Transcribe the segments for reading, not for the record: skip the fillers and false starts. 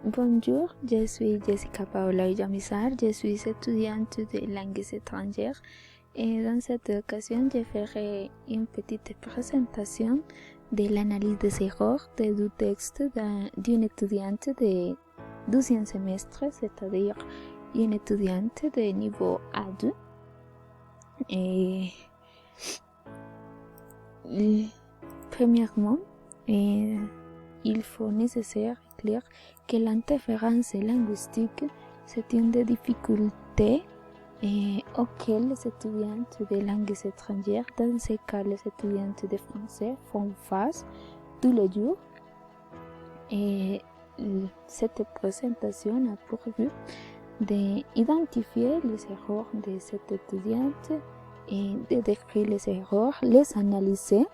Bonjour, je suis Jessica Paola Villamizar, je suis étudiante de langues étrangères et dans cette occasion je ferai une petite présentation de l'analyse des erreurs du texte d'une étudiante de 12e semestre, c'est-à-dire une étudiante de niveau A2. Et premièrement, il faut nécessaire clair que l'interférence linguistique, c'est une des difficultés auxquelles les étudiantes de langues étrangères, dans ce cas les étudiantes de français, font face tous les jours. Et cette présentation a pour but d'identifier les erreurs de cette étudiante et de décrire les erreurs, les analyser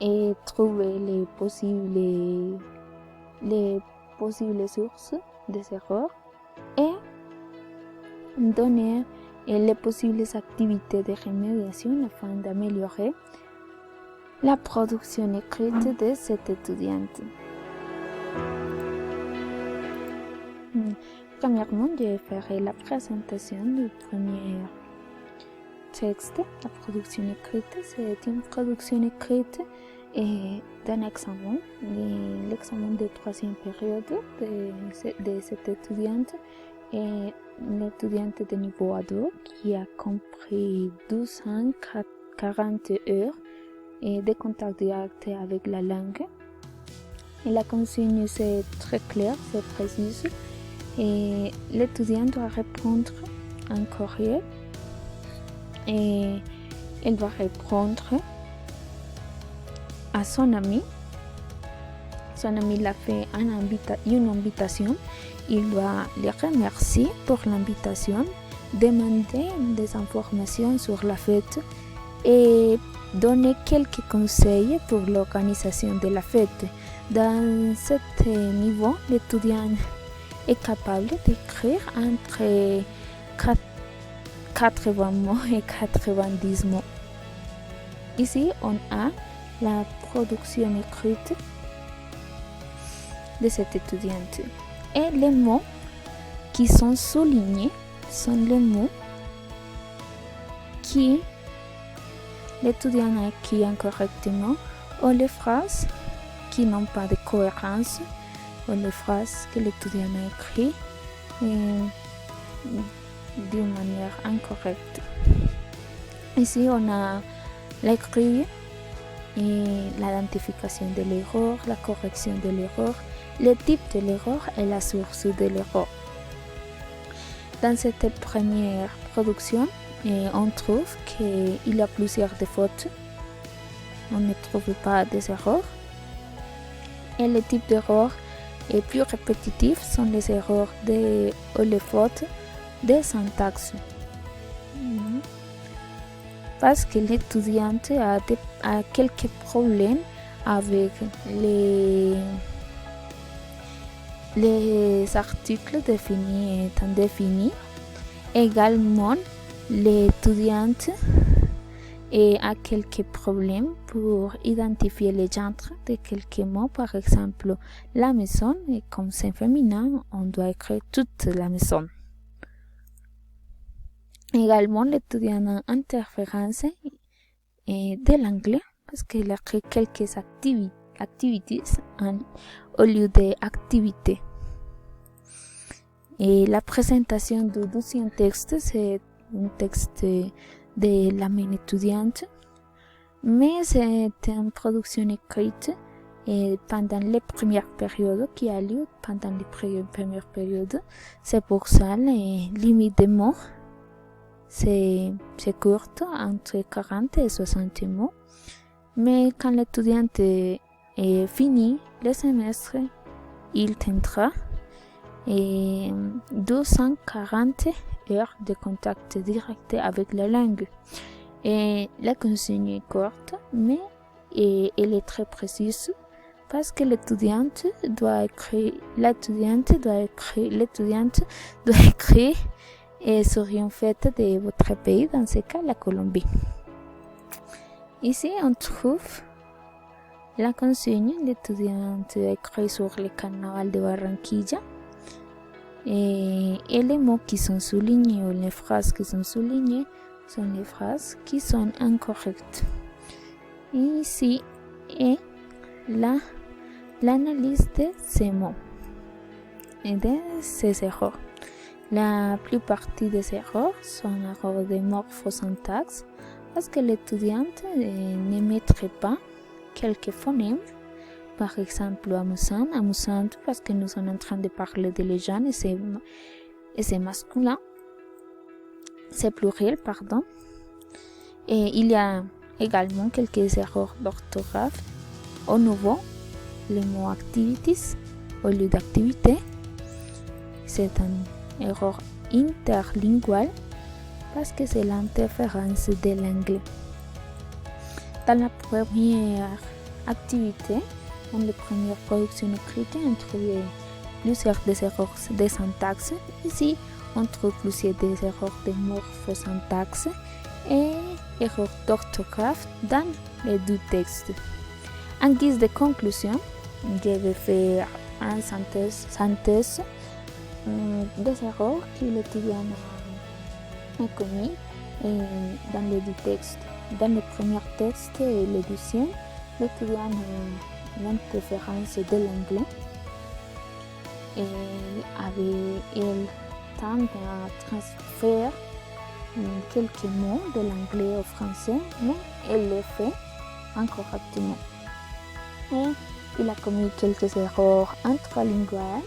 et trouver les possibles sources des erreurs et donner les possibles activités de remédiation afin d'améliorer la production écrite de cette étudiante. Premièrement, je ferai la présentation du premier texte. La production écrite, c'est une production écrite d'un examen, l'examen de 3e période de cette étudiante, et l'étudiante de niveau A2 qui a compris 240 heures de contact direct avec la langue. Et la consigne, c'est très clair, c'est précis. Et l'étudiant doit répondre un courrier et elle doit répondre à son ami. Son ami l'a fait une invitation. Il doit le remercier pour l'invitation, demander des informations sur la fête et donner quelques conseils pour l'organisation de la fête. Dans ce niveau, l'étudiant est capable d'écrire entre 80 mots et 90 mots. Ici, on a la production écrite de cette étudiante. Et les mots qui sont soulignés sont les mots qui l'étudiant a écrit incorrectement ou les phrases qui n'ont pas de cohérence ou les phrases que l'étudiant a écrites d'une manière incorrecte. Ici, on a l'écrit et l'identification de l'erreur, la correction de l'erreur, le type de l'erreur et la source de l'erreur. Dans cette première production, on trouve qu'il y a plusieurs fautes. On ne trouve pas des erreurs. Et les types d'erreurs les plus répétitifs sont les erreurs ou les fautes de syntaxe. Parce que l'étudiante a quelques problèmes avec les articles définis et indéfinis. Également, l'étudiante a quelques problèmes pour identifier les genres de quelques mots. Par exemple, la maison, et comme c'est féminin, on doit écrire toute la maison. Également, l'étudiant a interférence de l'anglais parce qu'il a écrit quelques activités au lieu d'activités. Et la présentation du 12e texte, c'est un texte de la même étudiante, mais c'est une production écrite pendant les premières périodes qui a lieu pendant les premières périodes. C'est pour ça les limites de mots. C'est court, entre 40 et 60 mots. Mais quand l'étudiante est fini le semestre, il tiendra 240 heures de contact direct avec la langue. Et la consigne est courte, mais elle est très précise parce que l'étudiante doit écrire sur une fête de votre pays, dans ce cas la Colombie. Ici, on trouve La consigne, l'étudiante écrit sur le canal de Barranquilla. Et les mots qui sont soulignés ou les phrases qui sont soulignées sont les phrases qui sont incorrectes. Ici est l'analyse de ces mots et de ces erreurs. La plupart des erreurs sont erreurs de morphosyntaxe parce que l'étudiante ne mettrait pas quelques phonèmes. Par exemple, amusante parce que nous sommes en train de parler de les jeunes et c'est masculin, c'est pluriel, pardon. Et il y a également quelques erreurs d'orthographe. Au nouveau, le mot activities au lieu d'activité, c'est une erreur interlinguale parce que c'est l'interférence de l'anglais. Dans la première activité, dans la première production écrite, on trouve plusieurs des erreurs de syntaxe. Ici, on trouve plusieurs des erreurs de morphosyntaxe et erreurs d'orthographe dans les deux textes. En guise de conclusion, je vais faire une synthèse des erreurs que l'étudiant a commis dans les deux textes. Dans le premier texte et le deuxième, l'étudiant a l'interférence de l'anglais et elle tente à transférer quelques mots de l'anglais au français, mais elle le fait incorrectement. Et il a commis quelques erreurs intralinguales,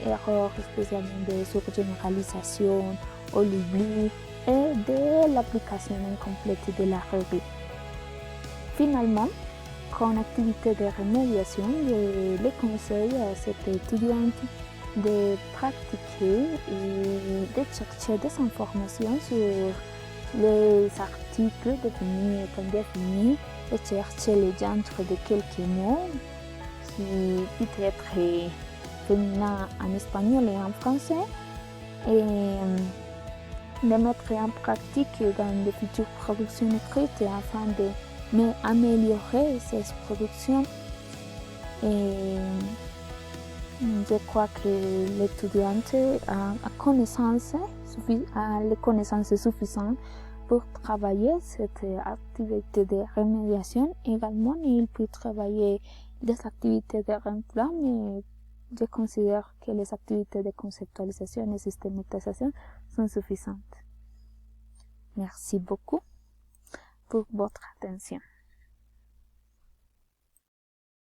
erreurs spécialement de surgénéralisation, ou l'oubli et de l'application incomplète de la règle. Finalement, comme activité de remédiation, je le conseille à cette étudiante de pratiquer et de chercher des informations sur les articles définis et indéfinis, de chercher les genres de quelques mots qui peut être féminin en espagnol et en français et de mettre en pratique dans de futures productions écrites afin de améliorer ces productions. Et je crois que l'étudiante a les connaissances suffisantes pour travailler cette activité de remédiation. Également, il peut travailler des activités de remploi, mais je considère que les activités de conceptualisation et systématisation sont suffisantes. Merci beaucoup pour votre attention.